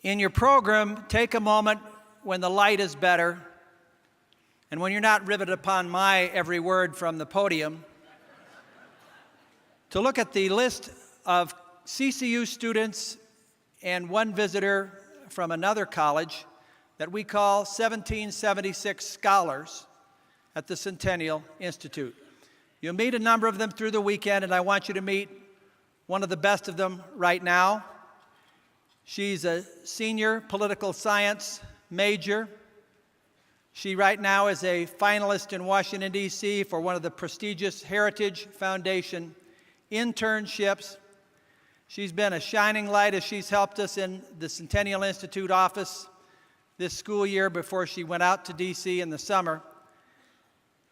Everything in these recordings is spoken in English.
In your program, take a moment when the light is better and when you're not riveted upon my every word from the podium to look at the list of CCU students and one visitor from another college that we call 1776 scholars at the Centennial Institute. You'll meet a number of them through the weekend, and I want you to meet one of the best of them right now. She's a senior political science major. She right now is a finalist in Washington, D.C. for one of the prestigious Heritage Foundation internships. She's been a shining light as she's helped us in the Centennial Institute office this school year before she went out to D.C. in the summer.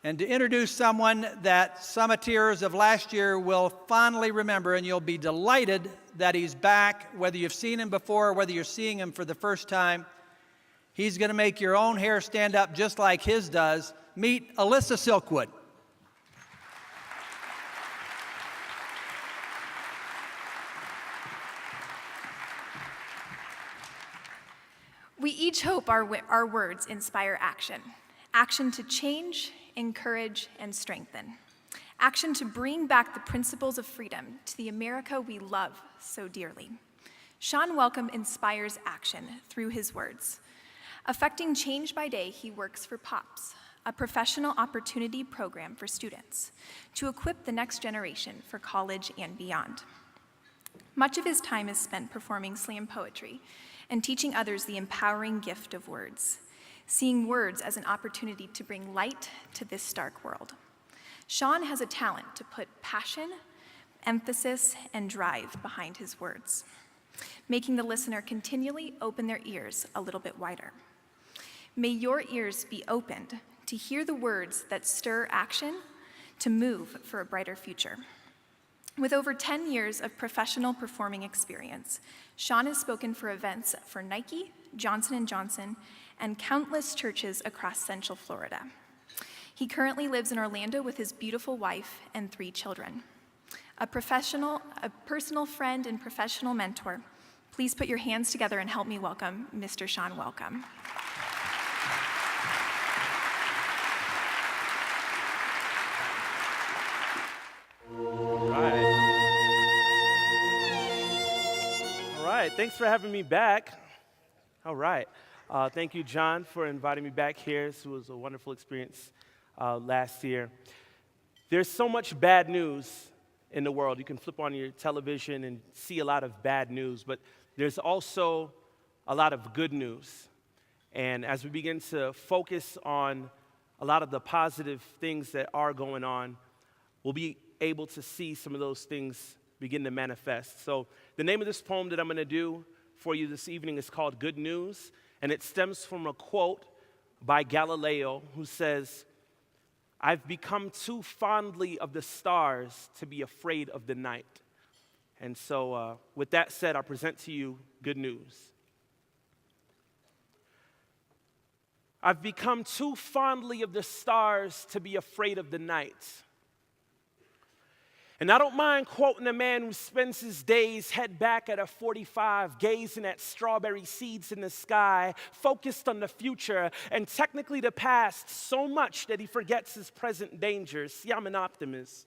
And to introduce someone that Summiteers of last year will fondly remember, and you'll be delighted that he's back, whether you've seen him before or whether you're seeing him for the first time. He's going to make your own hair stand up just like his does. Meet Alyssa Silkwood. We each hope our words inspire action. Action to change, encourage, and strengthen. Action to bring back the principles of freedom to the America we love so dearly. Shawn Welcome inspires action through his words. Affecting change by day, he works for POPS, a professional opportunity program for students, to equip the next generation for college and beyond. Much of his time is spent performing slam poetry and teaching others the empowering gift of words, seeing words as an opportunity to bring light to this dark world. Shawn has a talent to put passion, emphasis, and drive behind his words, making the listener continually open their ears a little bit wider. May your ears be opened to hear the words that stir action to move for a brighter future. With over 10 years of professional performing experience, Shawn has spoken for events for Nike, Johnson & Johnson, and countless churches across Central Florida. He currently lives in Orlando with his beautiful wife and 3 children. A personal friend and professional mentor, please put your hands together and help me welcome Mr. Shawn Welcome. Thanks for having me back. All right. Thank you, John, for inviting me back here. This was a wonderful experience last year. There's so much bad news in the world. You can flip on your television and see a lot of bad news, but there's also a lot of good news. And as we begin to focus on a lot of the positive things that are going on, we'll be able to see some of those things begin to manifest. So the name of this poem that I'm going to do for you this evening is called Good News, and it stems from a quote by Galileo who says, "I've become too fondly of the stars to be afraid of the night." And so with that said, I present to you good news. I've become too fondly of the stars to be afraid of the night. And I don't mind quoting a man who spends his days head back at a 45, gazing at strawberry seeds in the sky, focused on the future and technically the past so much that he forgets his present dangers. See, I'm an optimist.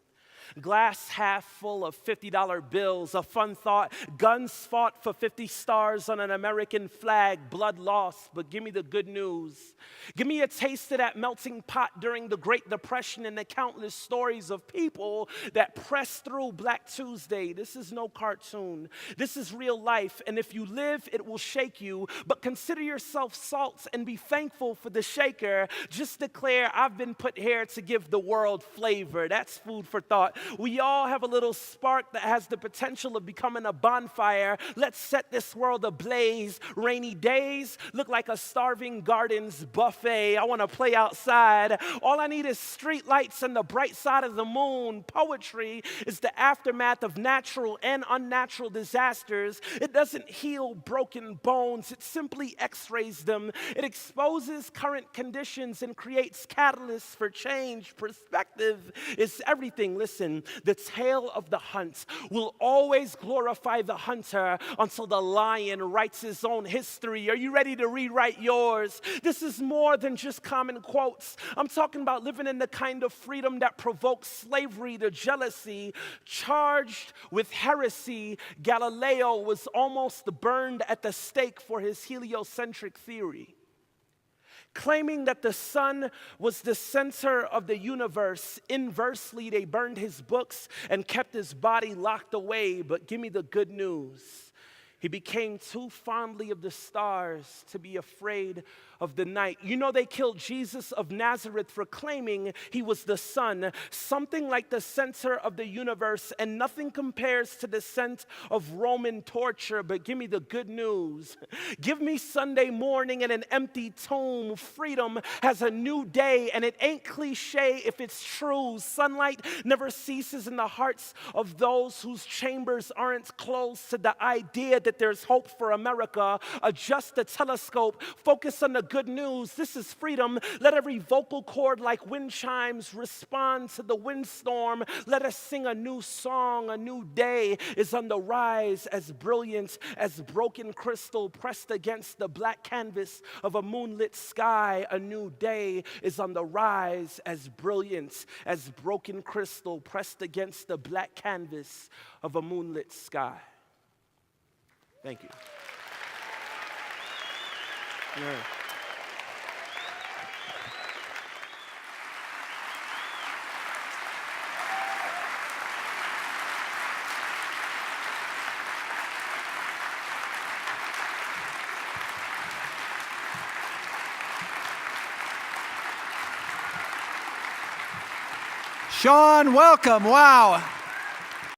Glass half full of $50 bills, a fun thought, guns fought for 50 stars on an American flag, blood lost, but give me the good news. Give me a taste of that melting pot during the Great Depression and the countless stories of people that pressed through Black Tuesday. This is no cartoon. This is real life, and if you live, it will shake you, but consider yourself salt and be thankful for the shaker. Just declare, I've been put here to give the world flavor. That's food for thought. We all have a little spark that has the potential of becoming a bonfire. Let's set this world ablaze. Rainy days look like a starving garden's buffet. I want to play outside. All I need is street lights and the bright side of the moon. Poetry is the aftermath of natural and unnatural disasters. It doesn't heal broken bones. It simply x-rays them. It exposes current conditions and creates catalysts for change. Perspective is everything. Listen. listen, the tale of the hunt will always glorify the hunter until the lion writes his own history. Are you ready to rewrite yours? This is more than just common quotes. I'm talking about living in the kind of freedom that provokes slavery to jealousy. Charged with heresy, Galileo was almost burned at the stake for his heliocentric theory. Claiming that the sun was the center of the universe, inversely, they burned his books and kept his body locked away. But give me the good news. He became too fondly of the stars to be afraid of the night. You know, they killed Jesus of Nazareth for claiming he was the sun, something like the center of the universe, and nothing compares to the scent of Roman torture. But give me the good news. Give me Sunday morning in an empty tomb. Freedom has a new day, and it ain't cliche if it's true. Sunlight never ceases in the hearts of those whose chambers aren't closed to the idea that there's hope for America. Adjust the telescope, focus on the good news. This is freedom. Let every vocal cord like wind chimes respond to the windstorm. Let us sing a new song. A new day is on the rise, as brilliant as broken crystal pressed against the black canvas of a moonlit sky. A new day is on the rise, as brilliant as broken crystal pressed against the black canvas of a moonlit sky. Thank you. Yeah. Shawn, welcome. Wow.